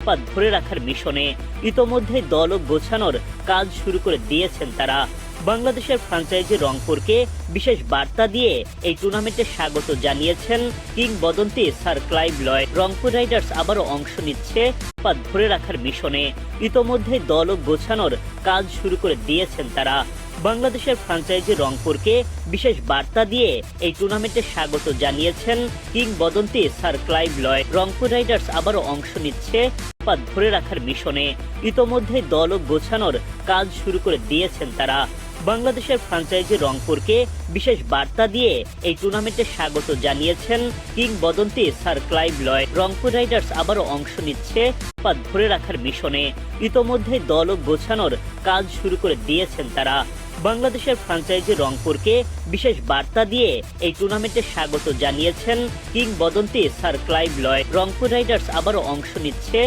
পা ধরে রাখার মিশনে ইতোমধ্যে দল গোছানোর কাজ শুরু করে দিয়েছেন তারা। বাংলাদেশের ফ্র্যাঞ্চাইজি রংপুরকে বিশেষ বার্তা দিয়ে এই টুর্নামেন্টে স্বাগত জানিয়েছেন কিংবদন্তি sir Clive Lloyd. Rangpur Riders আবারও অংশ নিচ্ছে পা ধরে রাখার মিশনে ইতোমধ্যে দল গোছানোর কাজ শুরু করে দিয়েছেন তারা। বাংলাদেশের ফ্র্যাঞ্চাইজি রংপুরকে বিশেষ বার্তা দিয়ে এই টুর্নামেন্টে স্বাগত জানিয়েছেন কিংবদন্তি sir Clive Lloyd. Rangpur Riders আবারও অংশ নিচ্ছে পা ধরে রাখার মিশনে ইতোমধ্যে দল গোছানোর কাজ শুরু করে দিয়েছেন তারা। বাংলাদেশের ফ্র্যাঞ্চাইজি রংপুরকে বিশেষ বার্তা দিয়ে এই টুর্নামেন্টে স্বাগত জানিয়েছেন কিংবদন্তি sir Clive Lloyd. Rangpur Riders আবারও অংশ নিচ্ছে পা ধরে রাখার মিশনে ইতোমধ্যে দল গোছানোর কাজ শুরু করে দিয়েছেন তারা। বাংলাদেশের ফ্র্যাঞ্চাইজি রংপুরকে বিশেষ বার্তা দিয়ে এই টুর্নামেন্টে স্বাগত জানিয়েছেন কিংবদন্তি sir Clive Lloyd. Rangpur Riders আবারও অংশ নিচ্ছে